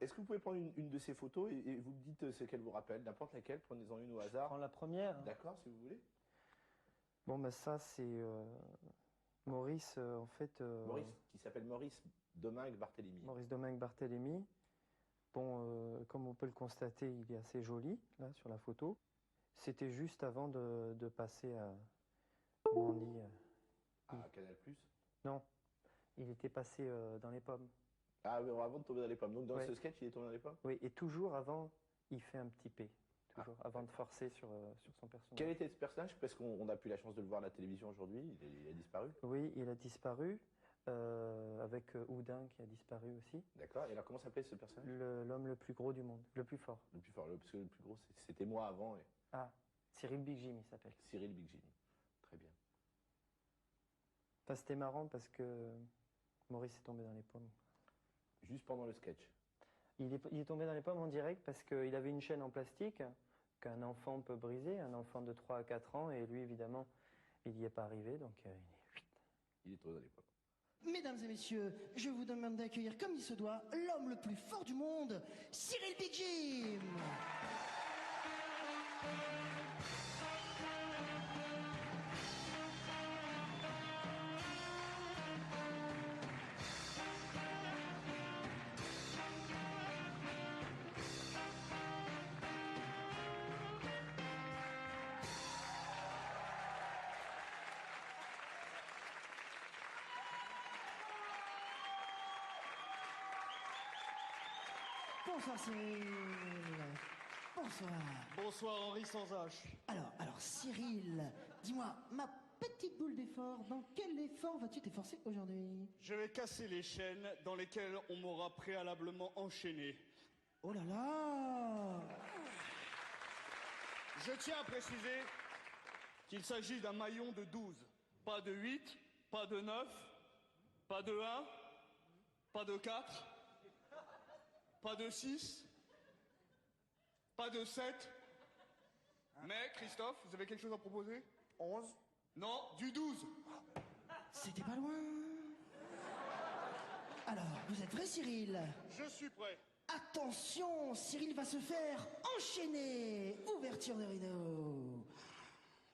est-ce que vous pouvez prendre une de ces photos et vous me dites ce qu'elle vous rappelle, n'importe laquelle, prenez-en une au hasard. Prends la première. D'accord, si vous voulez. Bon, bah ça, c'est Maurice, en fait... Maurice, qui s'appelle Maurice Domingue-Barthélemy. Maurice Domingue-Barthélemy. Bon, comme on peut le constater, il est assez joli, là, sur la photo. C'était juste avant de passer à... Comment on dit À Canal+. Non, il était passé dans les pommes. Ah oui, avant de tomber dans les pommes. Donc dans Ouais. ce sketch, il est tombé dans les pommes. Oui, et toujours avant, il fait un petit P. Toujours, avant de forcer sur son personnage. Quel était ce personnage? Parce qu'on n'a plus la chance de le voir à la télévision aujourd'hui, il a disparu. Oui, il a disparu, avec Houdin qui a disparu aussi. D'accord, et alors comment s'appelait ce personnage? L'homme le plus gros du monde, le plus fort. Le plus fort, parce que le plus gros, c'était moi avant. Et... Ah, Cyril Big Jim, il s'appelle. Cyril Big Jim, très bien. Enfin, c'était marrant parce que Maurice est tombé dans les pommes. Juste pendant le sketch. Il est tombé dans les pommes en direct parce qu'il avait une chaîne en plastique qu'un enfant peut briser, un enfant de 3 à 4 ans, et lui, évidemment, il n'y est pas arrivé, donc il est tombé dans les pommes. Mesdames et messieurs, je vous demande d'accueillir comme il se doit l'homme le plus fort du monde, Cyril Big Jim. Bonsoir Cyril. Bonsoir. Bonsoir Henri sans H. Alors Cyril, dis-moi, ma petite boule d'effort, dans quel effort vas-tu t'efforcer aujourd'hui? Je vais casser les chaînes dans lesquelles on m'aura préalablement enchaîné. Oh là là! Je tiens à préciser qu'il s'agit d'un maillon de 12. Pas de 8, pas de 9, pas de 1, pas de 4, pas de 6, pas de 7. Mais, Christophe, vous avez quelque chose à proposer? 11? Non, du 12. C'était pas loin. Alors, vous êtes prêt Cyril? Je suis prêt. Attention, Cyril va se faire enchaîner. Ouverture de rideau.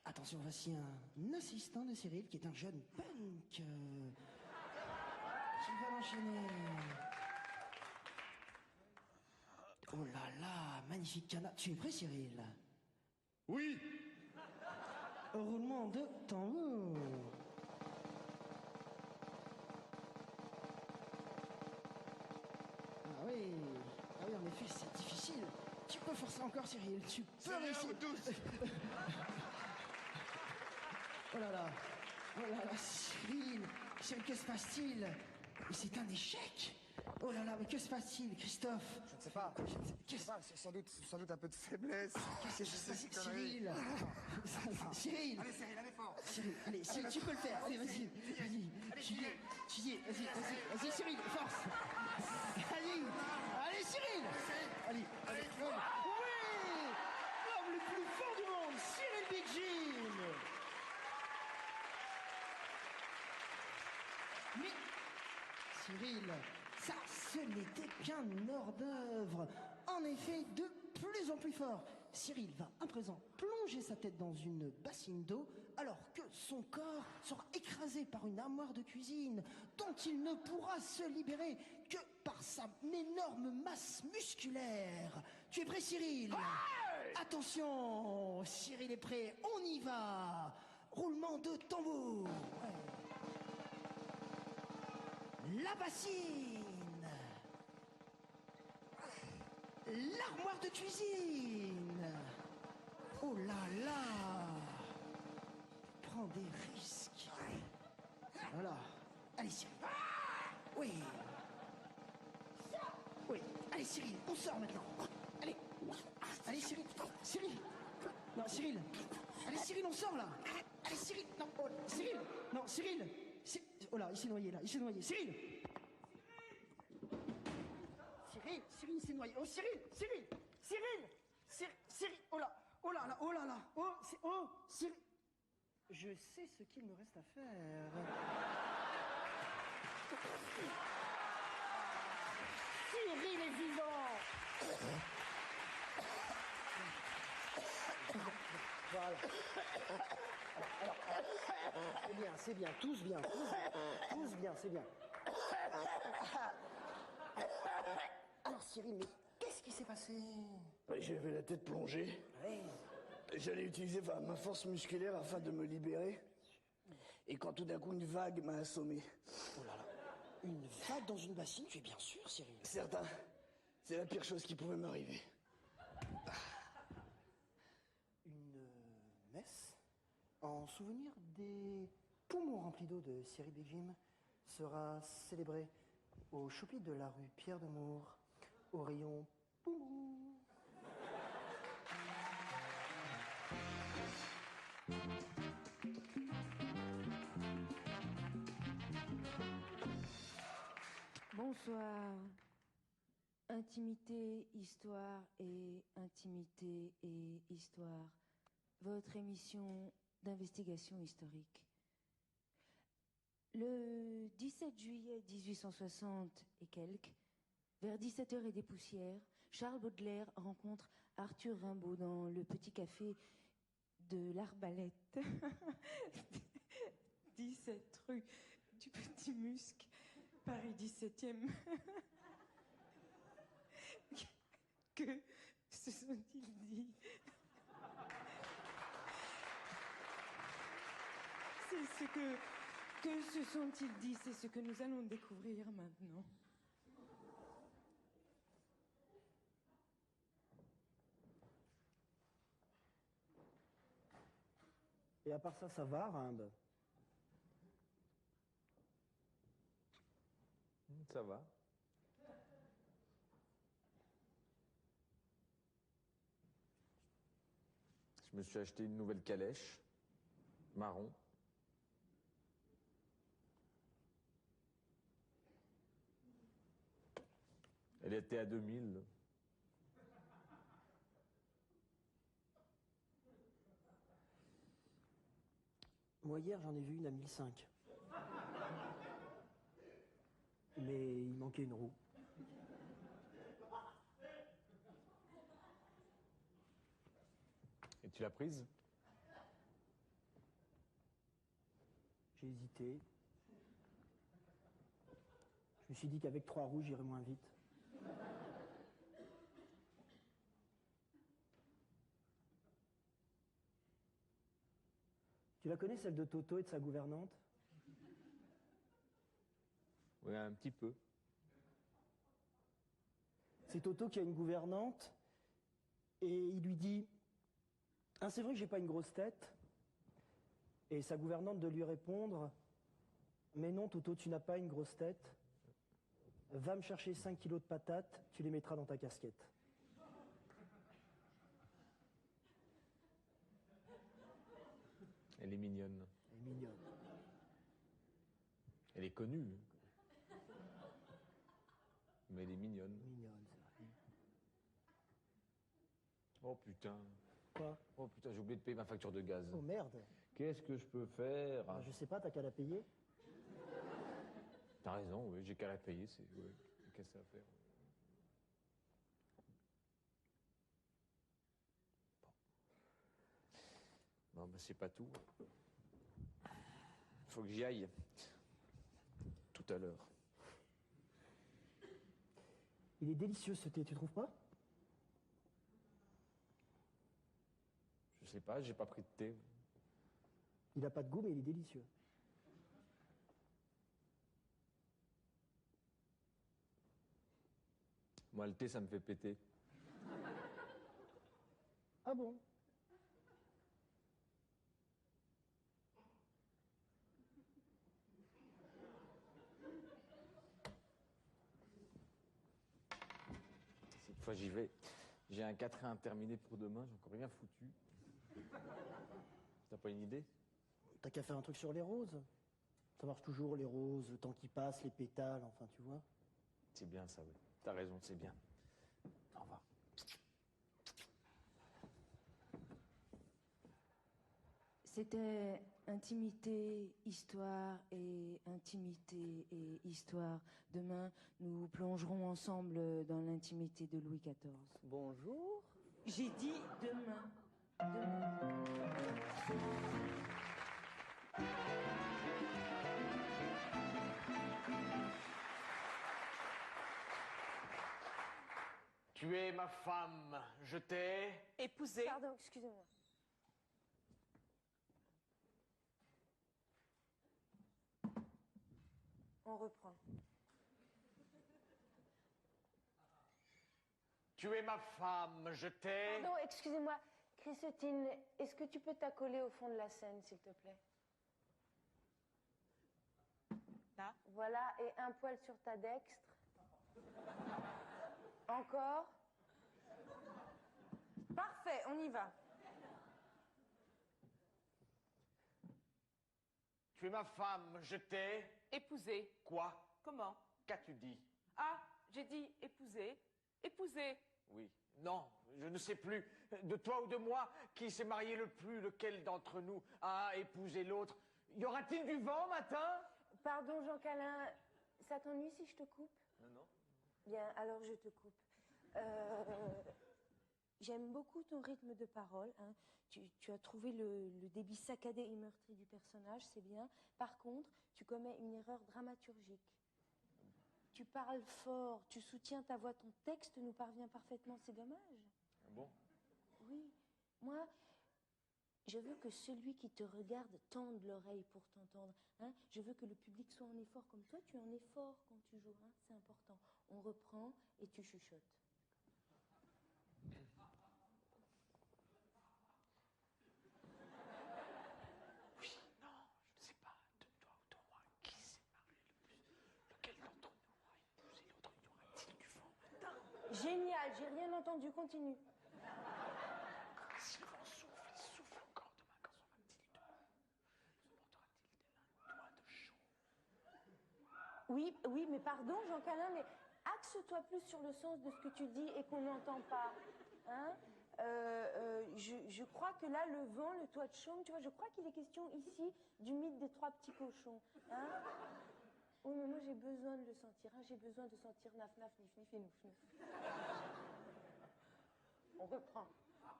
Attention, voici un assistant de Cyril qui est un jeune punk. Qui va l'enchaîner. Oh là là, magnifique canard. Tu es prêt Cyril? Oui. Roulement de tambour. Ah oui, en effet, c'est difficile. Tu peux forcer encore, Cyril. Tu peux réussir. Oh là, Cyril, que se passe-t-il? C'est un échec. Oh là là, mais que se passe-t-il, Christophe? Je ne sais pas. C'est sans doute un peu de faiblesse. Qu'est-ce que se passe, Cyril? Cyril. Allez, Cyril, allez fort. Allez, Cyril, tu peux le faire. Allez, vas-y. Vas-y, Cyril, force. Allez, Cyril. Allez. Oui, l'homme le plus fort du monde, Cyril Big Jim. Mais, Cyril, ça, ce n'était qu'un hors d'œuvre. En effet, de plus en plus fort. Cyril va à présent plonger sa tête dans une bassine d'eau alors que son corps sera écrasé par une armoire de cuisine dont il ne pourra se libérer que par sa énorme masse musculaire. Tu es prêt, Cyril? Ouais. Attention, Cyril est prêt, on y va. Roulement de tambour. Ouais. La bassine. L'armoire de cuisine. Oh là là. Prends des risques. Voilà. Allez, Cyril. Oui. Oui. Allez, Cyril, on sort maintenant. Allez. Allez, Cyril. Non, Cyril. Allez, Cyril, on sort là. Allez, Cyril. Non, oh, Cyril. Non, Cyril. Oh là, il s'est noyé là. Cyril. Cyril s'est noyé. Oh, Cyril. Oh là. Cyril. Je sais ce qu'il me reste à faire. Cyril est vivant. C'est bien, tous bien, c'est bien. Alors Cyril, mais qu'est-ce qui s'est passé? J'avais la tête plongée. Ouais. J'allais utiliser ma force musculaire afin de me libérer. Et quand tout d'un coup une vague m'a assommé. Oh là là, une vague dans une bassine, tu es bien sûr, Cyril? Certain, c'est la pire chose qui pouvait m'arriver. Une messe en souvenir des poumons remplis d'eau de Cyril Begim sera célébrée au Choupi de la rue Pierre de Mour, au rayon poumons. Bonsoir. Intimité, histoire et intimité et histoire. Votre émission d'investigation historique. Le 17 juillet 1860 et quelques, vers 17h et des poussières, Charles Baudelaire rencontre Arthur Rimbaud dans le petit café de l'Arbalète, 17 rue du Petit Musc, Paris 17e. Que se sont-ils dit? C'est ce que se sont-ils dit? C'est ce que nous allons découvrir maintenant. Et à part ça, ça va, Rimbe? Ça va. Je me suis acheté une nouvelle calèche, marron. Elle était à 2000. Moi, hier, j'en ai vu une à 1005. Mais il manquait une roue. Et tu l'as prise? J'ai hésité. Je me suis dit qu'avec 3 roues, j'irais moins vite. Tu la connais, celle de Toto et de sa gouvernante? Oui, un petit peu. C'est Toto qui a une gouvernante et il lui dit « Ah, c'est vrai que j'ai pas une grosse tête ?» Et sa gouvernante de lui répondre « Mais non, Toto, tu n'as pas une grosse tête. Va me chercher 5 kilos de patates, tu les mettras dans ta casquette. » Elle est mignonne. Elle est mignonne. Elle est connue. Mais elle est mignonne. Mignonne, c'est vrai. Oh putain. Quoi? Oh putain, j'ai oublié de payer ma facture de gaz. Oh merde. Qu'est-ce que je peux faire? Je sais pas, t'as qu'à la payer. T'as raison, oui, j'ai qu'à la payer. C'est... Ouais. Qu'est-ce que ça va faire? Bon, ben c'est pas tout. Faut que j'y aille. Tout à l'heure. Il est délicieux ce thé, tu trouves pas? Je sais pas, j'ai pas pris de thé. Il a pas de goût, mais il est délicieux. Moi, le thé, ça me fait péter. Ah bon? Cette fois, j'y vais. J'ai un 4 terminé pour demain, j'ai encore rien foutu. T'as pas une idée? T'as qu'à faire un truc sur les roses. Ça marche toujours, les roses, le temps qui passe, les pétales, enfin, tu vois. C'est bien ça, oui. T'as raison, c'est bien. Au revoir. C'était intimité, histoire et intimité et histoire. Demain, nous plongerons ensemble dans l'intimité de Louis XIV. Bonjour. J'ai dit demain. Tu es ma femme, je t'ai épousé. Pardon, excusez-moi. On reprend. Tu es ma femme, je t'ai... Pardon, excusez-moi. Christine, est-ce que tu peux t'accoler au fond de la scène, s'il te plaît? Là. Voilà, et un poil sur ta dextre. Encore. Parfait, on y va. Tu es ma femme, je t'ai... Épousé. Quoi? Comment? Qu'as-tu dit? Ah, j'ai dit épousé. Épousé. Oui. Non, je ne sais plus. De toi ou de moi, qui s'est marié le plus, lequel d'entre nous a épousé l'autre? Y aura-t-il du vent matin? Pardon, Jean Calin, ça t'ennuie si je te coupe? Non. Bien, alors je te coupe. J'aime beaucoup ton rythme de parole. Hein. Tu as trouvé le débit saccadé et meurtri du personnage, c'est bien. Par contre, tu commets une erreur dramaturgique. Tu parles fort, tu soutiens ta voix, ton texte nous parvient parfaitement, c'est dommage. Ah bon? Oui, moi, je veux que celui qui te regarde tende l'oreille pour t'entendre. Hein. Je veux que le public soit en effort comme toi, tu es en effort quand tu joues, hein. C'est important. On reprend et tu chuchotes. Génial, j'ai rien entendu, continue. Si le vent souffle et souffle encore demain, quand sera-t-il demain? Nous apportera-t-il des doigts de chaud? Oui, mais pardon, Jean Calin, mais axe-toi plus sur le sens de ce que tu dis et qu'on n'entend pas. Hein? Je crois que là, le vent, le toit de chaume, tu vois, je crois qu'il est question ici du mythe des trois petits cochons. Hein? Oui, mais moi j'ai besoin de le sentir, hein. J'ai besoin de sentir naf, naf, nif, nif et nouf, nouf. On reprend. Le vent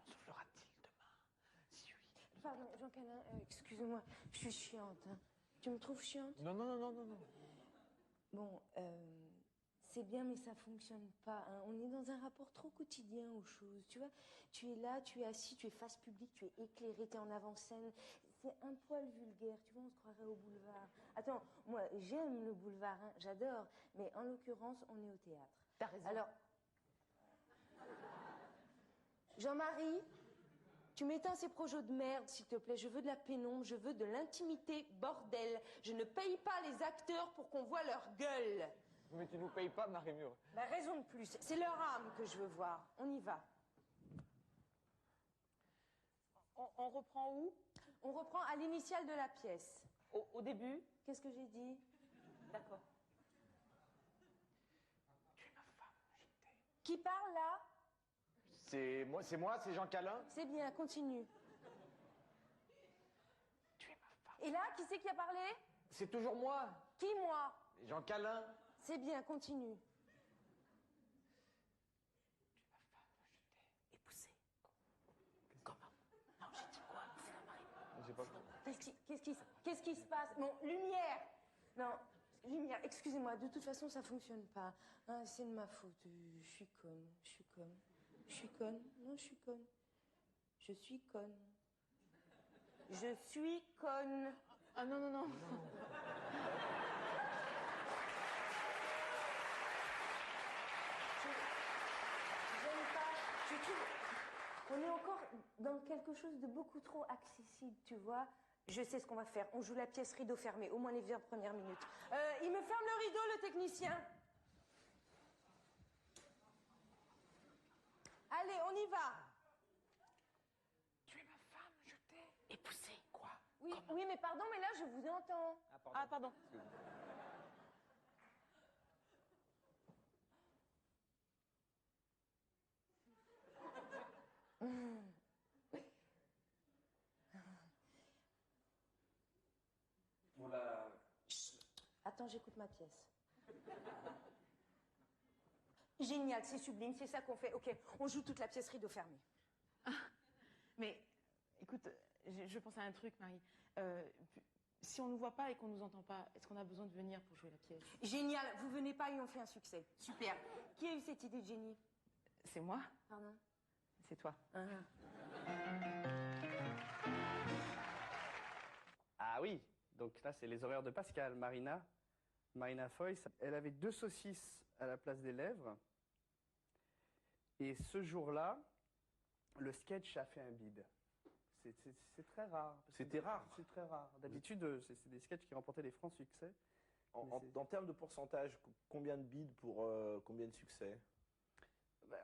soufflera-t-il demain? Si oui. Pardon, Jean Calin, excuse-moi, je suis chiante. Hein. Tu me trouves chiante? Non. Bon, c'est bien, mais ça fonctionne pas. Hein. On est dans un rapport trop quotidien aux choses. Tu vois, tu es là, tu es assis, tu es face publique, tu es éclairé, tu es en avant-scène. C'est un poil vulgaire, tu vois, on se croirait au boulevard. Attends, moi, j'aime le boulevard, hein, j'adore, mais en l'occurrence, on est au théâtre. T'as raison. Alors, Jean-Marie, tu m'éteins ces projets de merde, s'il te plaît. Je veux de la pénombre, je veux de l'intimité, bordel. Je ne paye pas les acteurs pour qu'on voit leur gueule. Mais tu nous payes pas, Marie-Mure. Bah, raison de plus, c'est leur âme que je veux voir. On y va. On reprend où? On reprend à l'initiale de la pièce. Au début? Qu'est-ce que j'ai dit? D'accord. Tu es ma femme, je t'ai... Qui parle là? C'est moi, c'est Jean Calin. C'est bien, continue. Tu es ma femme. Et là, qui c'est qui a parlé? C'est toujours moi, Qui, moi? Jean Calin. C'est bien, continue. Tu es ma femme, je t'ai... Épousé. Comment? Non, j'ai dit quoi? C'est la Marie. J'ai pas... Qu'est-ce qui se passe? Bon, lumière. Non, lumière, excusez-moi, de toute façon, ça fonctionne pas. Hein, c'est de ma faute. Je suis conne. Non, je suis conne. Je suis conne. Ah non. J'aime pas. Je trouve. On est encore dans quelque chose de beaucoup trop accessible, tu vois. Je sais ce qu'on va faire. On joue la pièce rideau fermé, au moins les 20 premières minutes. Il me ferme le rideau, le technicien. Allez, on y va. Tu es ma femme, je t'ai... Épousé. Quoi? Oui, mais pardon, mais là, je vous entends. Ah, pardon. Attends, j'écoute ma pièce. Génial, c'est sublime, c'est ça qu'on fait. Ok, on joue toute la pièce rideau fermé. Mais, écoute, je pense à un truc, Marie. Si on nous voit pas et qu'on nous entend pas, est-ce qu'on a besoin de venir pour jouer la pièce? Génial, vous venez pas et on fait un succès. Super. Qui a eu cette idée de génie? C'est moi? Pardon? C'est toi. Ah oui, donc là c'est les horaires de Pascal. Marina Foïs, elle avait 2 saucisses à la place des lèvres. Et ce jour-là, le sketch a fait un bide. C'est très rare. C'était rare. C'est très rare. D'habitude, c'est des sketchs qui remportaient des francs succès. En termes de pourcentage, combien de bides pour combien de succès?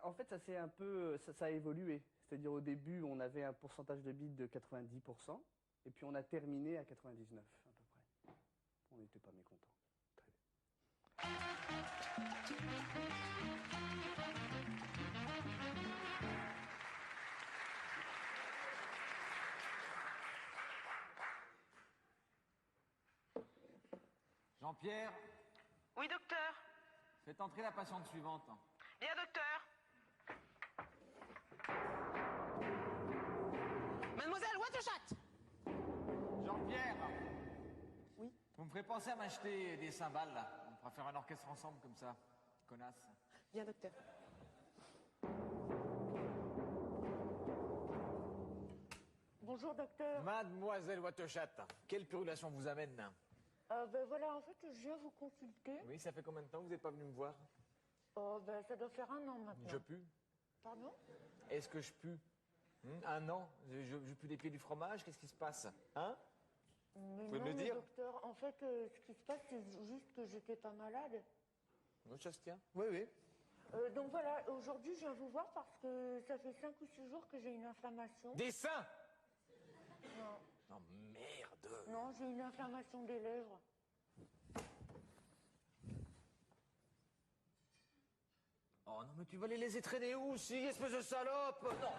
En fait, ça s'est un peu, ça a évolué. C'est-à-dire au début, on avait un pourcentage de bides de 90%, et puis on a terminé à 99 à peu près. On n'était pas mécontents. Très bien. Jean-Pierre, Oui, docteur. faites entrer la patiente suivante. Bien, docteur. Mademoiselle Waterchat. Jean-Pierre. Oui. Vous me ferez penser à m'acheter des cymbales, là. On pourra faire un orchestre ensemble, comme ça. Connasse. Bien, docteur. Bonjour, docteur. Mademoiselle Waterchat, quelle purulation vous amène? Ben voilà, en fait, je viens vous consulter. Oui, ça fait combien de temps que vous n'êtes pas venu me voir? Oh, ben ça doit faire 1 an maintenant. Je pue. Pardon? Est-ce que je pue? 1 an? Je pue des pieds du fromage? Qu'est-ce qui se passe? Hein? Mais Vous pouvez non, me le mais dire? docteur, en fait, ce qui se passe, c'est juste que j'étais pas malade. Oui, ça se tient. Oui, oui. Donc voilà, aujourd'hui, je viens vous voir parce que ça fait 5 ou 6 jours que j'ai une inflammation. Des seins? Non. Non, merde. Non, j'ai une inflammation des lèvres. Oh non, mais tu vas les laisser traîner où aussi, espèce de salope? Non.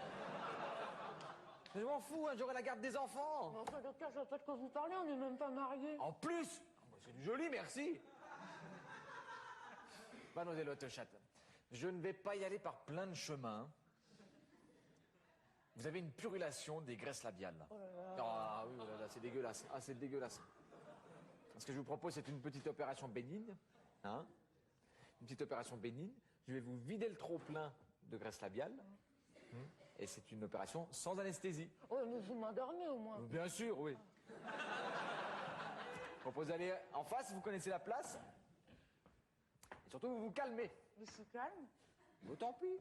Je m'en fous, hein, j'aurai la garde des enfants. Mais enfin, docteur, je vois pas de quoi vous parlez, on n'est même pas mariés. En plus? C'est du joli, merci. Mademoiselle Waterchat, je ne vais pas y aller par plein de chemins. Vous avez une purulation des graisses labiales. Oh là là. Ah oui, oh là là, c'est dégueulasse. Ah, c'est dégueulasse. Ce que je vous propose, c'est une petite opération bénigne. Hein? Une petite opération bénigne. Je vais vous vider le trop-plein de graisse labiale. Et c'est une opération sans anesthésie. Oh, mais vous m'endormez au moins. Bien sûr, oui. Je propose d'aller en face, vous connaissez la place. Et surtout, vous vous calmez. Je suis calme. Bon, tant pis.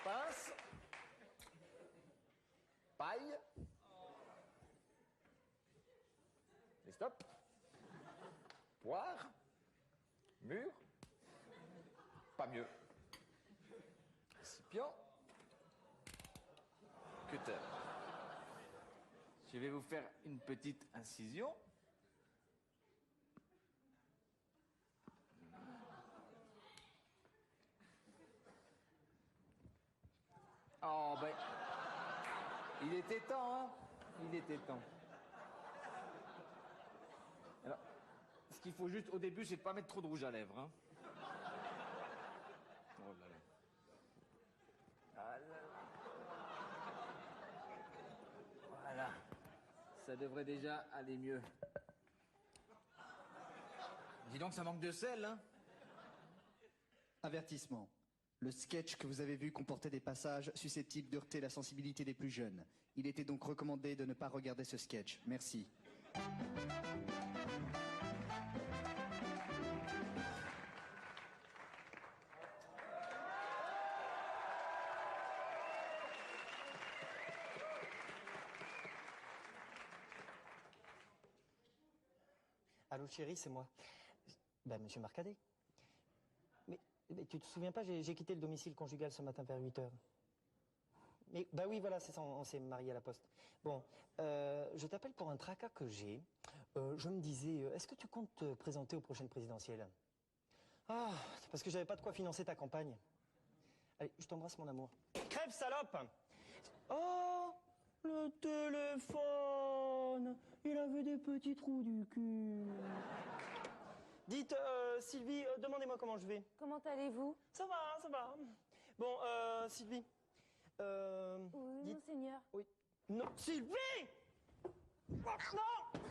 Pince, paille, et stop, poire, mur, pas mieux, récipient, cutter. Je vais vous faire une petite incision. Oh, ben, il était temps, hein? Il était temps. Alors, ce qu'il faut juste au début, c'est de pas mettre trop de rouge à lèvres, hein? Oh là là. Ah là là. Voilà. Ça devrait déjà aller mieux. Dis donc, ça manque de sel, hein? Avertissement. Le sketch que vous avez vu comportait des passages susceptibles d'heurter la sensibilité des plus jeunes. Il était donc recommandé de ne pas regarder ce sketch. Merci. Allô chérie, c'est moi. Ben, monsieur Marcadet. Mais tu te souviens pas, j'ai quitté le domicile conjugal ce matin vers 8 heures. Mais bah oui, voilà, c'est ça, on s'est mariés à la poste. Bon, je t'appelle pour un tracas que j'ai. Je me disais, est-ce que tu comptes te présenter aux prochaines présidentielles? Ah, c'est parce que j'avais pas de quoi financer ta campagne. Allez, je t'embrasse, mon amour. Crève, salope! Oh, le téléphone! Il avait des petits trous du cul. Dites, Sylvie, demandez-moi comment je vais. Comment allez-vous? Ça va, ça va. Bon, Sylvie. Oui, monseigneur. Oui. Non, Sylvie! Oh, non!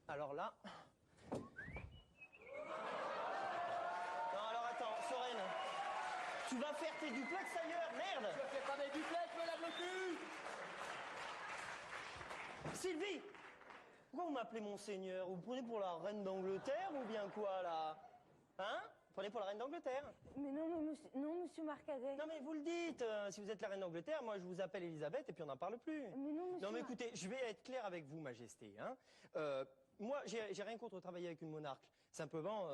Alors là. Non, alors attends, Soren. Tu vas faire tes duplex ailleurs, merde! Je fais pas des duplex, me lave le cul! Sylvie! Pourquoi vous m'appelez monseigneur? Vous me prenez pour la reine d'Angleterre ou bien quoi, là? Hein? Vous prenez pour la reine d'Angleterre? Mais non, monsieur Marcadet. Non, mais vous le dites. Si vous êtes la reine d'Angleterre, moi, je vous appelle Elisabeth et puis on n'en parle plus. Mais non, monsieur. Non, mais écoutez, je vais être clair avec vous, Majesté. Hein. Moi, j'ai rien contre travailler avec une monarque. Simplement,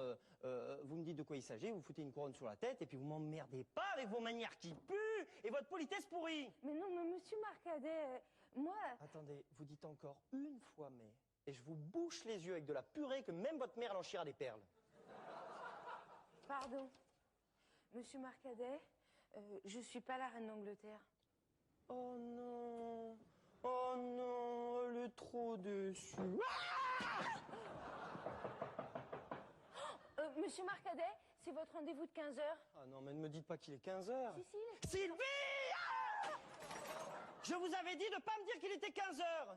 vous me dites de quoi il s'agit, vous foutez une couronne sur la tête et puis vous m'emmerdez pas avec vos manières qui puent et votre politesse pourrie. Mais non, mais monsieur Marcadet, moi... Attendez, vous dites encore une fois mais, et je vous bouche les yeux avec de la purée que même votre mère elle en chiera des perles. Pardon. Monsieur Marcadet, je suis pas la reine d'Angleterre. Oh non. Oh non, elle est trop déçue. Monsieur Marcadet, c'est votre rendez-vous de 15h. Ah non, mais ne me dites pas qu'il est 15h. Si, si. Sylvie! Je vous avais dit de pas me dire qu'il était 15h.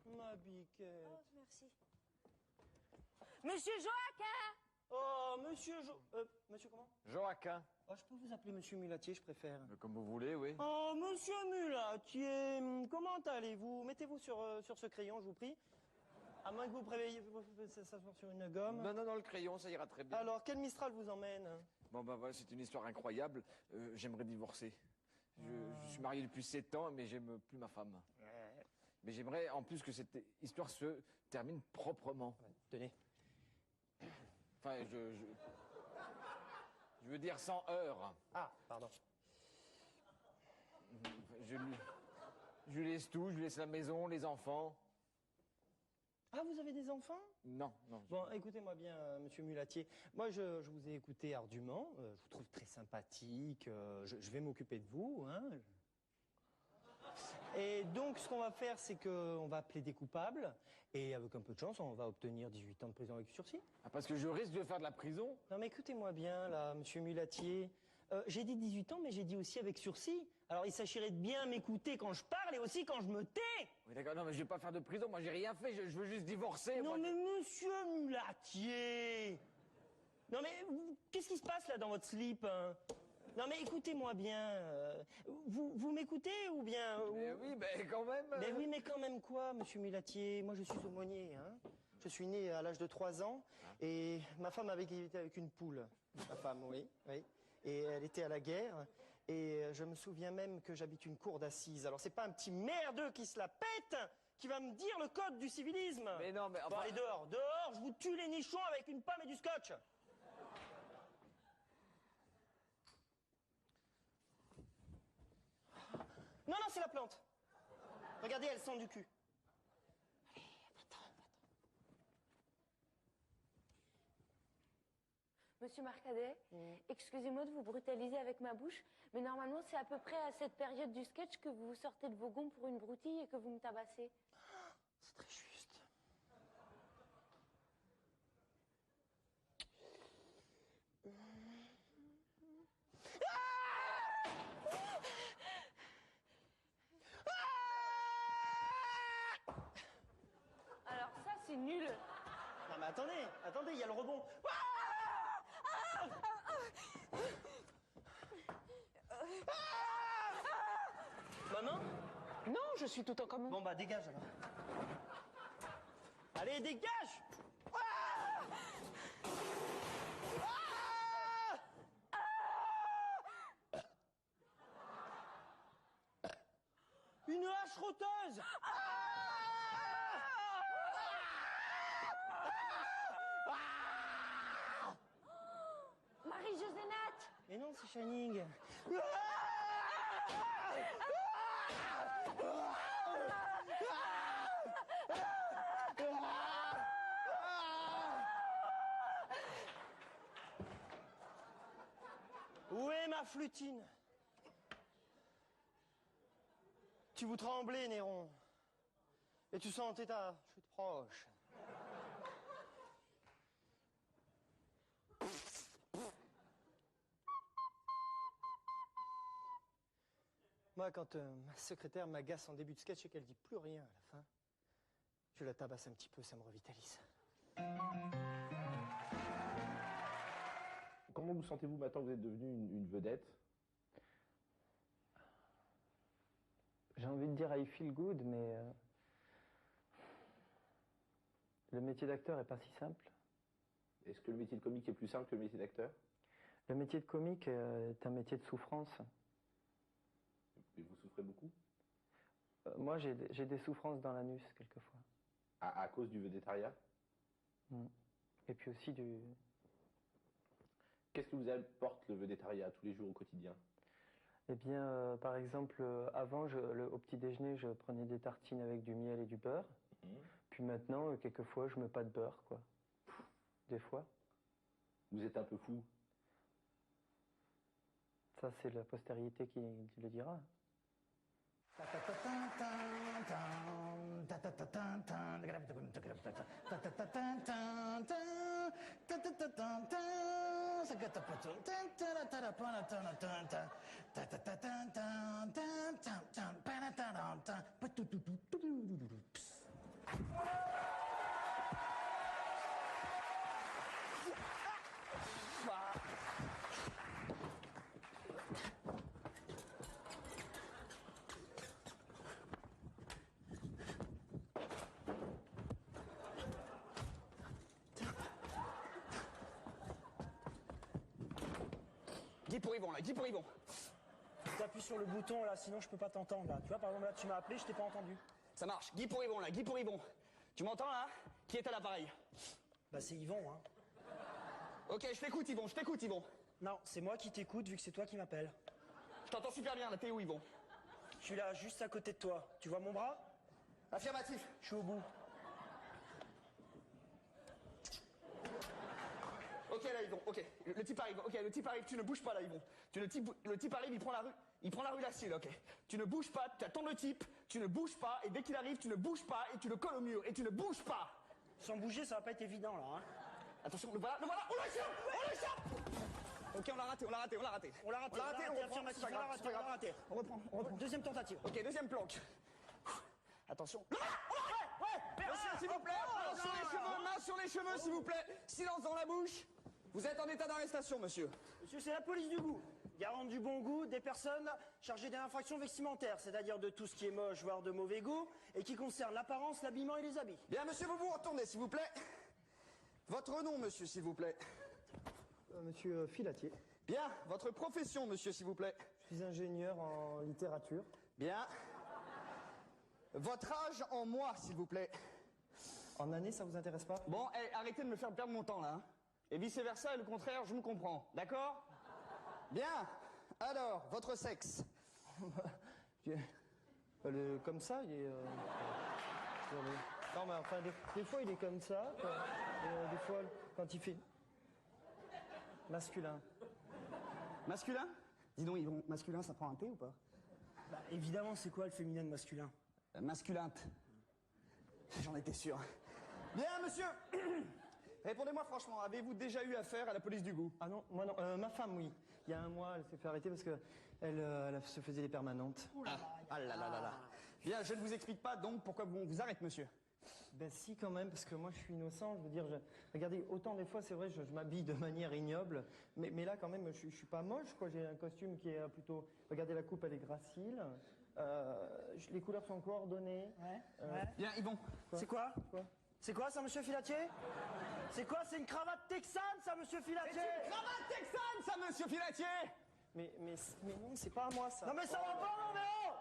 Ma biquette. Oh, merci. Monsieur Joachim! Oh, monsieur comment? Joachim. Oh, je peux vous appeler monsieur Mulatier, je préfère. Comme vous voulez, oui. Oh, monsieur Mulatier, comment allez-vous? Mettez-vous sur ce crayon, je vous prie. À moins que vous prévoyez s'asseoir sur une gomme. Non, le crayon, ça ira très bien. Alors, quel Mistral vous emmène? Bon, bah voilà, c'est une histoire incroyable. J'aimerais divorcer. Je suis marié depuis 7 ans, mais j'aime plus ma femme. Mais j'aimerais, en plus, que cette histoire se termine proprement. Tenez. Enfin, je veux dire sans heurts. Ah, pardon. Je lui laisse tout, je lui laisse la maison, les enfants. Ah, vous avez des enfants? Non. Bon, écoutez-moi bien, monsieur Mulatier. Moi, je vous ai écouté ardument. Je vous trouve très sympathique. Je vais m'occuper de vous. Hein. Et donc, ce qu'on va faire, c'est qu'on va plaider coupable. Et avec un peu de chance, on va obtenir 18 ans de prison avec sursis. Ah, parce que je risque de faire de la prison? Non, mais écoutez-moi bien, là, monsieur Mulatier. J'ai dit 18 ans, mais j'ai dit aussi avec sursis. Alors, il s'agirait de bien m'écouter quand je parle et aussi quand je me tais. Oui, d'accord, non, mais je vais pas faire de prison. Moi, j'ai rien fait. Je veux juste divorcer. Non, moi, mais monsieur Mulatier. Non, mais qu'est-ce qui se passe là dans votre slip, hein? Non, mais écoutez-moi bien. Vous m'écoutez ou bien... Mais oui, mais quand même... Mais oui, mais quand même quoi, monsieur Mulatier? Moi, je suis aumônier, hein. Je suis né à l'âge de 3 ans et ma femme avait été avec une poule. Ma femme, oui. Et elle était à la guerre. Et je me souviens même que j'habite une cour d'assises. Alors, c'est pas un petit merdeux qui se la pète qui va me dire le code du civilisme. Mais non, mais... Bon, allez, dehors, je vous tue les nichons avec une pomme et du scotch. Non, c'est la plante. Regardez, elle sent du cul. Allez, va-t'en. Monsieur Marcadet, excusez-moi de vous brutaliser avec ma bouche, mais normalement, c'est à peu près à cette période du sketch que vous sortez de vos gonds pour une broutille et que vous me tabassez. C'est très juste. Alors ça, c'est nul. Non, mais attendez, il y a le rebond. Maman? Non, je suis tout en commun. Bon, bah, dégage alors. Allez, dégage! Une hache rôteuse! Marie-Josénate! Mais non, c'est Shining. ma flutine. Tu vous tremblais, Néron. Et tu sentais ta chute proche. Moi, quand ma secrétaire m'agace en début de sketch et qu'elle dit plus rien à la fin, je la tabasse un petit peu, ça me revitalise. Comment vous sentez-vous maintenant que vous êtes devenu une vedette? J'ai envie de dire I feel good, mais le métier d'acteur est pas si simple. Est-ce que le métier de comique est plus simple que le métier d'acteur? Le métier de comique est un métier de souffrance. Et vous souffrez beaucoup? Moi, j'ai des souffrances dans l'anus, quelquefois. À cause du védétariat? Et puis aussi du... Qu'est-ce que vous apporte le védétariat tous les jours au quotidien? Eh bien, par exemple, avant, au petit déjeuner, je prenais des tartines avec du miel et du beurre. Puis maintenant, quelquefois, je mets pas de beurre, quoi. Des fois. Vous êtes un peu fou? Ça, c'est la postérité qui le dira. Guy pour Yvon, là, Guy pour Yvon. T'appuies sur le bouton, là, sinon je peux pas t'entendre, là. Tu vois, par exemple, là, tu m'as appelé, je t'ai pas entendu. Ça marche, Guy pour Yvon, là, Guy pour Yvon. Tu m'entends, là? Qui est à l'appareil? Bah, c'est Yvon, hein. Ok, je t'écoute, Yvon, je t'écoute, Yvon. Non, c'est moi qui t'écoute, vu que c'est toi qui m'appelles. Je t'entends super bien, là, t'es où, Yvon? Je suis là, juste à côté de toi. Tu vois mon bras? Affirmatif. Je suis au bout. Ok, là, Yvon, ok. Le type arrive, ok, le type arrive, tu ne bouges pas, là, Yvon. Le type arrive, il prend la rue Lacille, ok. Tu ne bouges pas, tu attends le type, tu ne bouges pas, et dès qu'il arrive, tu ne bouges pas, et tu le colles au mur, et tu ne bouges pas. Sans bouger, ça va pas être évident, là, hein. Attention, le voilà, on l'échappe. Ok, on l'a raté. On l'a raté, affirmatif, on l'a raté. On reprend. Deuxième tentative. Ok, deuxième planque. Attention. Merci, s'il vous plaît. Main sur les cheveux, s'il vous plaît. Silence dans la bouche. Vous êtes en état d'arrestation, monsieur. Monsieur, c'est la police du goût. Garante du bon goût des personnes chargées d'une infraction vestimentaire, c'est-à-dire de tout ce qui est moche, voire de mauvais goût, et qui concerne l'apparence, l'habillement et les habits. Bien, monsieur, vous retournez, s'il vous plaît. Votre nom, monsieur, s'il vous plaît. Monsieur Filatier. Bien. Votre profession, monsieur, s'il vous plaît. Je suis ingénieur en littérature. Bien. Votre âge en mois, s'il vous plaît. En année, ça vous intéresse pas? Bon, arrêtez de me faire perdre mon temps, là. Hein. Et vice-versa, et le contraire, je me comprends. D'accord? Bien. Alors, votre sexe? Comme ça, il est... Non, mais enfin, des fois, il est comme ça. Des fois, quand il fait... Masculin. Masculin? Dis donc, Yvon, masculin, ça prend un T ou pas? Bah, évidemment, c'est quoi le féminin de masculin? Masculinte. J'en étais sûr. Bien, monsieur. Répondez-moi franchement, avez-vous déjà eu affaire à la police du goût? Ah non, moi non. Ma femme, oui. Il y a un mois, elle s'est fait arrêter parce que elle se faisait des permanentes. Ah là là là là. Bien, je ne vous explique pas donc pourquoi on vous arrête, monsieur. Ben si, quand même, parce que moi, je suis innocent. Je veux dire, regardez, autant des fois, c'est vrai, je m'habille de manière ignoble, mais là, quand même, je suis pas moche, quoi. J'ai un costume qui est plutôt... Regardez, la coupe, elle est gracile. Les couleurs sont coordonnées. Ouais. Bien, Yvon. C'est quoi? C'est quoi ça, monsieur Filatier? C'est quoi? C'est une cravate texane, ça, monsieur Filatier? C'est une cravate texane, ça, monsieur Filatier? Mais non, c'est pas à moi, ça. Non, mais ça va pas, non, mais oh!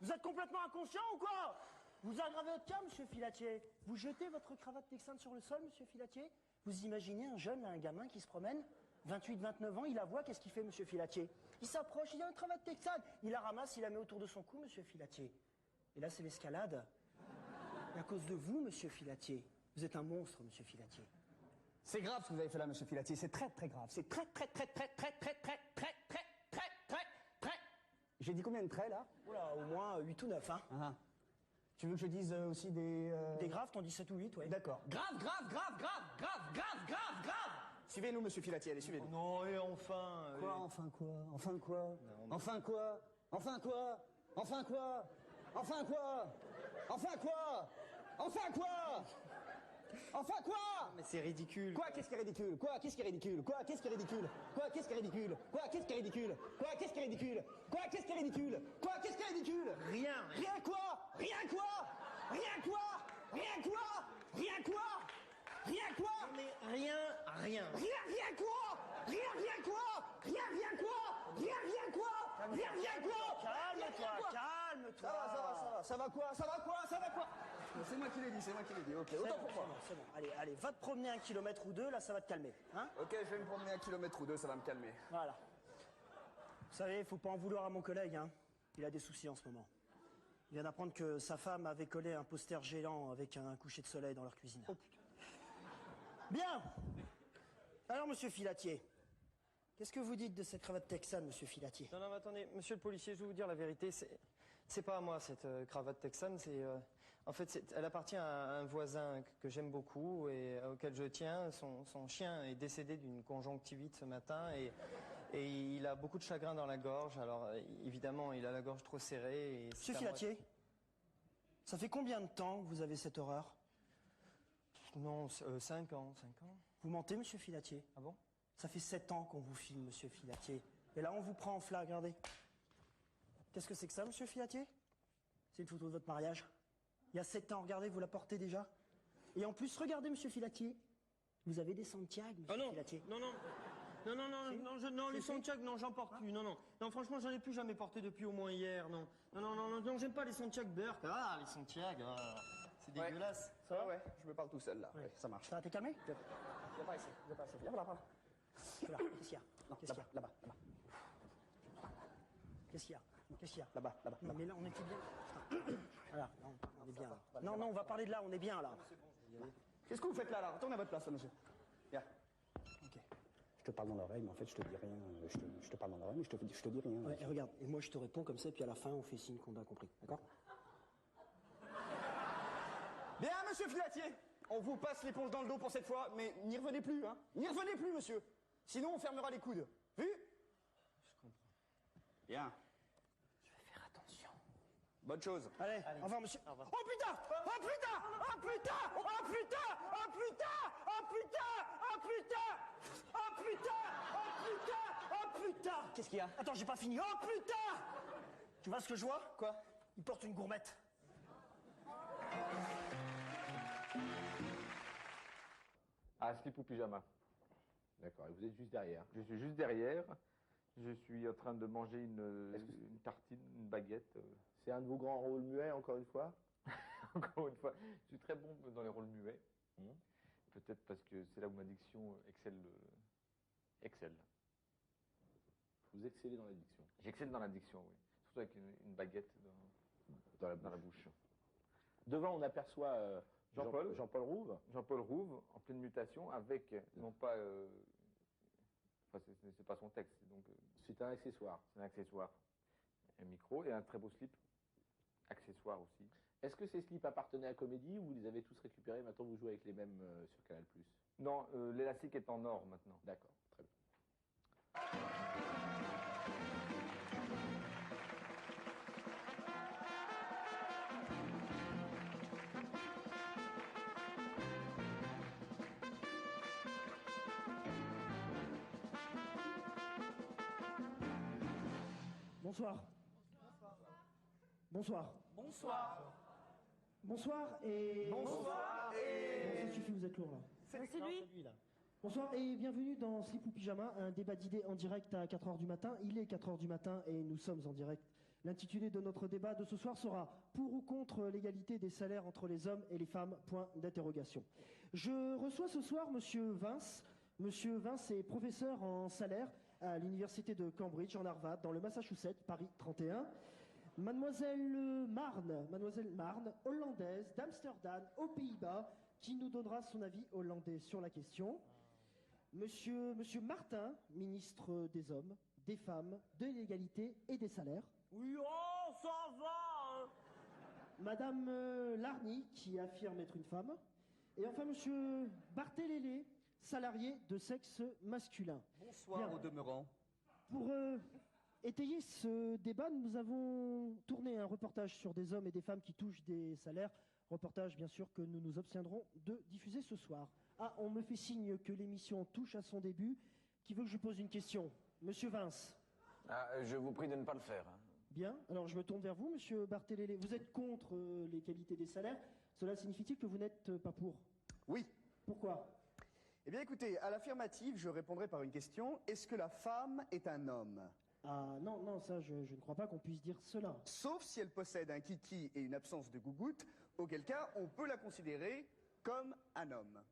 Vous êtes complètement inconscient ou quoi? Vous aggravez votre cas, monsieur Filatier. Vous jetez votre cravate texane sur le sol, monsieur Filatier? Vous imaginez un jeune, un gamin qui se promène, 28, 29 ans, il la voit, qu'est-ce qu'il fait, monsieur Filatier? Il s'approche, il a une cravate texane. Il la ramasse, il la met autour de son cou, monsieur Filatier. Et là, c'est l'escalade. Et à cause de vous, monsieur Filatier. Vous êtes un monstre, monsieur Filatier. C'est grave ce que vous avez fait là, monsieur Filatier. C'est très très grave. C'est très très très très très très très très très très J'ai dit combien de traits, là? Oula, au moins 8 ou 9, hein. Ah. Tu veux que je dise aussi des... Des graves, t'en dis 7 ou 8, ouais. D'accord. Grave, grave, grave, grave, grave, grave, grave, grave. Suivez-nous, monsieur Filatier, allez, suivez-nous. Non, et enfin... Quoi, enfin quoi? Enfin quoi? Enfin quoi? Enfin quoi? Enfin quoi? Enfin quoi? Enfin quoi? Enfin quoi? Enfin quoi? Mais c'est ridicule. Quoi? Qu'est-ce qui est ridicule? Quoi? Qu'est-ce qui est ridicule? Quoi? Qu'est-ce qui est ridicule? Quoi? Qu'est-ce qui est ridicule? Quoi? Qu'est-ce qui est ridicule? Quoi? Qu'est-ce qui est ridicule? Quoi? Qu'est-ce qui est ridicule? Quoi? Qu'est-ce qui est ridicule? Rien. Rien quoi? Rien quoi? Rien quoi? Rien quoi? Rien quoi? Rien quoi? Mais rien, rien. Rien quoi? Rien quoi? Rien quoi? Rien quoi? Rien quoi? Calme-toi, calme-toi. Ça va quoi? Ça va quoi? C'est moi qui l'ai dit, ok, C'est autant bon, pour moi. c'est bon. Allez, va te promener 1 kilomètre ou 2, là, ça va te calmer. Hein? Ok, je vais me promener 1 kilomètre ou 2, ça va me calmer. Voilà. Vous savez, faut pas en vouloir à mon collègue, hein. Il a des soucis en ce moment. Il vient d'apprendre que sa femme avait collé un poster géant avec un coucher de soleil dans leur cuisine. Oh putain. Bien. Alors, monsieur Filatier, qu'est-ce que vous dites de cette cravate texane, monsieur Filatier? Non, mais attendez, monsieur le policier, je vais vous dire la vérité, c'est pas à moi cette cravate texane, en fait, elle appartient à un voisin que j'aime beaucoup et auquel je tiens. Son chien est décédé d'une conjonctivite ce matin et il a beaucoup de chagrin dans la gorge. Alors, évidemment, il a la gorge trop serrée. Monsieur Filatier, ça fait combien de temps que vous avez cette horreur? Non, 5 ans. Vous mentez, monsieur Filatier? Ah bon? Ça fait 7 ans qu'on vous filme, monsieur Filatier. Et là, on vous prend en flag, regardez. Qu'est-ce que c'est que ça, monsieur Filatier? C'est une photo de votre mariage. Il y a 7 ans, regardez, vous la portez déjà. Et en plus, regardez, monsieur Filatier. Vous avez des Santiago, monsieur Filatier. Non, les Santiago, non, j'en porte plus, non, franchement, j'en ai plus jamais porté depuis au moins hier, non, j'aime pas les Santiago Burke, les Santiago, c'est dégueulasse. Ça va? Ouais, je me parle tout seul, là. Ouais, ça marche. Ça va, t'es calmé? Viens pas ici, viens là, là. Là, qu'est-ce qu'il y a? Non, Qu'est-ce qu'il y a? là-bas. Qu'est-ce qu'il y a? Qu'est-ce qu'il y a? Là-bas. Non, mais là, on était bien. Putain. Voilà, non, on est bien. Là. Non, on va parler de là, on est bien, là. Qu'est-ce que vous faites là? Retournez à votre place, là, monsieur. Viens. Ok. Je te parle dans l'oreille, mais en fait, je te dis rien. Je te parle dans l'oreille, mais je te dis rien. Ouais, et regarde, et moi, je te réponds comme ça, puis à la fin, on fait signe qu'on a compris. D'accord? Bien, monsieur Filatier, on vous passe l'éponge dans le dos pour cette fois, mais n'y revenez plus, hein. N'y revenez plus, monsieur. Sinon, on fermera les coudes. Vu? Je comprends. Bien. Je vais faire attention. Bonne chose. Allez, au revoir, monsieur. Au revoir. Oh putain! Oh putain! Oh putain! Oh putain! Oh putain! Oh putain! Oh putain! Oh putain! Oh putain! Oh putain! Qu'est-ce qu'il y a? Attends, j'ai pas fini. Oh putain! Tu vois ce que je vois? Quoi? Il porte une gourmette. Ah, slip ou pyjama. D'accord, et vous êtes juste derrière. Je suis juste derrière. Je suis en train de manger une tartine, une baguette. C'est un de vos grands rôles muets, encore une fois? Encore une fois, je suis très bon dans les rôles muets. Peut-être parce que c'est là où ma diction excelle. Vous excellez dans la diction. J'excelle dans la diction, oui. Surtout avec une baguette dans la bouche. Devant, on aperçoit Jean-Paul Rouve. Jean-Paul Rouve, en pleine mutation, avec, non pas... Enfin, c'est pas son texte, donc... c'est un accessoire. C'est un accessoire. Un micro et un très beau slip. Accessoire aussi. Est-ce que ces slips appartenaient à Comédie ou vous les avez tous récupérés, maintenant vous jouez avec les mêmes sur Canal+? Non, l'élastique est en or maintenant. D'accord, très bien. Bonsoir. Bonsoir. Bonsoir. Bonsoir et... Bonsoir et... Bon, ça suffit, vous êtes lourd là. C'est lui? Bonsoir et bienvenue dans Slip ou Pyjama, un débat d'idées en direct à 4h du matin. Il est 4h du matin et nous sommes en direct. L'intitulé de notre débat de ce soir sera « Pour ou contre l'égalité des salaires entre les hommes et les femmes ?» Point d'interrogation. Je reçois ce soir Monsieur Vince. Monsieur Vince est professeur en salaire à l'université de Cambridge, en Harvard, dans le Massachusetts, Paris 31. Mademoiselle Marne, hollandaise d'Amsterdam, aux Pays-Bas, qui nous donnera son avis hollandais sur la question. Monsieur Martin, ministre des Hommes, des Femmes, de l'égalité et des salaires, Oui, oh, ça va, hein. Madame Larny, qui affirme être une femme. Et enfin, monsieur Barthélémy, salarié de sexe masculin. Bonsoir Bien. au demeurant. Pour étayer ce débat, nous avons tourné un reportage sur des hommes et des femmes qui touchent des salaires. Reportage, bien sûr, que nous nous obtiendrons de diffuser ce soir. Ah, on me fait signe que l'émission touche à son début. Qui veut que je pose une question? Monsieur Vince. Ah, je vous prie de ne pas le faire. Hein. Bien, alors je me tourne vers vous, monsieur Barthélémy. Vous êtes contre les qualités des salaires. Cela signifie-t-il que vous n'êtes pas pour? Oui. Pourquoi? Eh bien écoutez, à l'affirmative, je répondrai par une question. Est-ce que la femme est un homme? Ah non, non, ça je ne crois pas qu'on puisse dire cela. Sauf si elle possède un kiki et une absence de gougoute, auquel cas on peut la considérer comme un homme.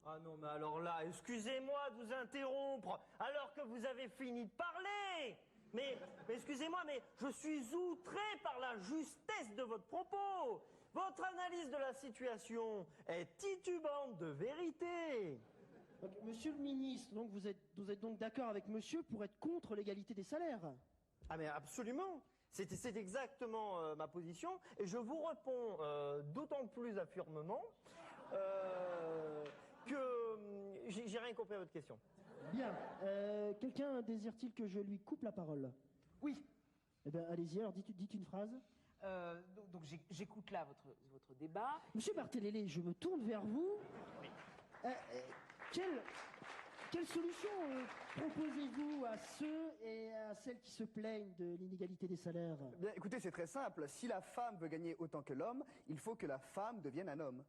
Ah non, mais alors là, excusez-moi de vous interrompre, alors que vous avez fini de parler. Mais excusez-moi, mais je suis outré par la justesse de votre propos. Votre analyse de la situation est titubante de vérité. Donc, monsieur le ministre, donc vous êtes donc d'accord avec monsieur pour être contre l'égalité des salaires? Ah mais absolument. C'est exactement ma position et je vous réponds d'autant plus affirmement que j'ai rien compris à votre question. Bien. Quelqu'un désire-t-il que je lui coupe la parole? Oui. Eh bien, allez-y, alors dites une phrase. Donc j'écoute là votre débat. Monsieur Barthélémy, je me tourne vers vous. Quelle solution proposez-vous à ceux et à celles qui se plaignent de l'inégalité des salaires? Bien, écoutez, c'est très simple. Si la femme veut gagner autant que l'homme, il faut que la femme devienne un homme.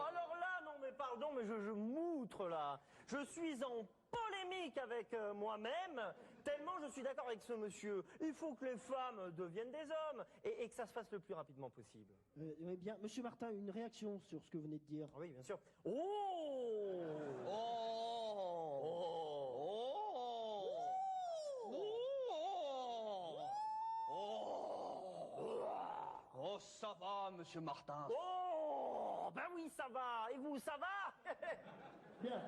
Alors là, non mais pardon, mais je m'outre là. Je suis en polémique avec moi-même, tellement je suis d'accord avec ce monsieur. Il faut que les femmes deviennent des hommes et que ça se fasse le plus rapidement possible. Oui, bien. Monsieur Martin, une réaction sur ce que vous venez de dire? Oui, bien sûr. Oh, ça va, monsieur Martin. Oh, ben oui, ça va. Et vous, ça va? Bien.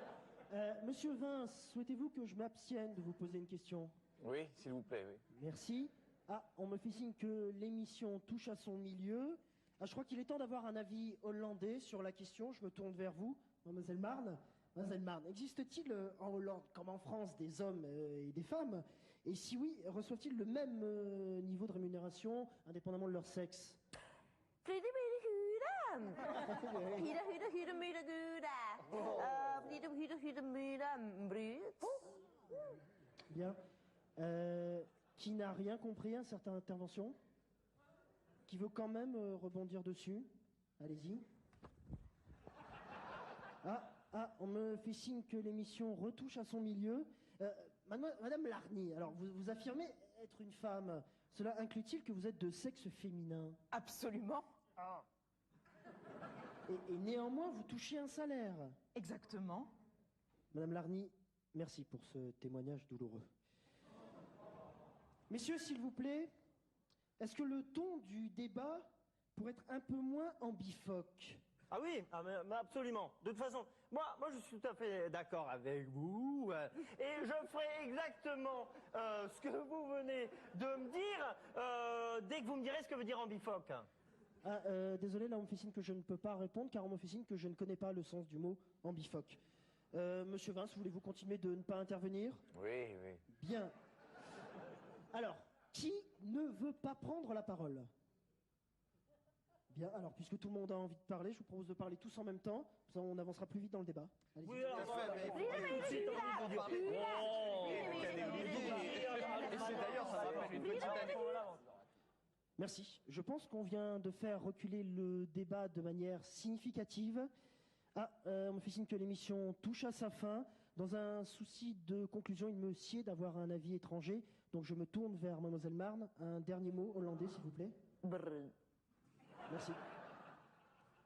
Monsieur Vince, souhaitez-vous que je m'abstienne de vous poser une question? Oui, s'il vous plaît, oui. Merci. Ah, on me fait signe que l'émission touche à son milieu. Ah, je crois qu'il est temps d'avoir un avis hollandais sur la question. Je me tourne vers vous, mademoiselle Marne. Mademoiselle Marne, existe-t-il en Hollande, comme en France, des hommes et des femmes? Et si oui, reçoivent-ils le même niveau de rémunération, indépendamment de leur sexe? Bien. Qui n'a rien compris à certaines interventions? Qui veut quand même rebondir dessus? Allez-y. On me fait signe que l'émission retouche à son milieu. Madame Larny, alors vous affirmez être une femme. Cela inclut-il que vous êtes de sexe féminin? Absolument. Et néanmoins, vous touchez un salaire? Exactement. Madame Larny, merci pour ce témoignage douloureux. Messieurs, s'il vous plaît, est-ce que le ton du débat pourrait être un peu moins ambifoque? Ah oui, mais absolument. De toute façon, moi je suis tout à fait d'accord avec vous et je ferai exactement ce que vous venez de me dire dès que vous me direz ce que veut dire ambifoque. Désolé, là on me fait signe que je ne peux pas répondre car on me fait signe que je ne connais pas le sens du mot ambifoque. Monsieur Vince, voulez-vous continuer de ne pas intervenir? Oui, oui. Bien. Alors, qui ne veut pas prendre la parole? Bien, alors puisque tout le monde a envie de parler, je vous propose de parler tous en même temps, ça on avancera plus vite dans le débat. Allez-y. Oui, alors, Merci. Je pense qu'on vient de faire reculer le débat de manière significative. On me fait signe que l'émission touche à sa fin. Dans un souci de conclusion, il me sied d'avoir un avis étranger. Donc je me tourne vers mademoiselle Marne. Un dernier mot hollandais, s'il vous plaît.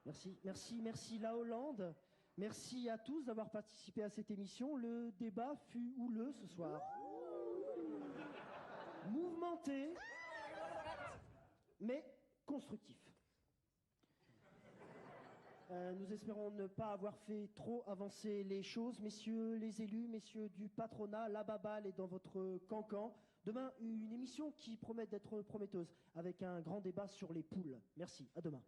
Merci. Merci la Hollande. Merci à tous d'avoir participé à cette émission. Le débat fut houleux ce soir. Mouvementé, mais constructif. Nous espérons ne pas avoir fait trop avancer les choses. Messieurs les élus, messieurs du patronat, la baballe est dans votre cancan. Demain, une émission qui promet d'être prometteuse, avec un grand débat sur les poules. Merci, à demain.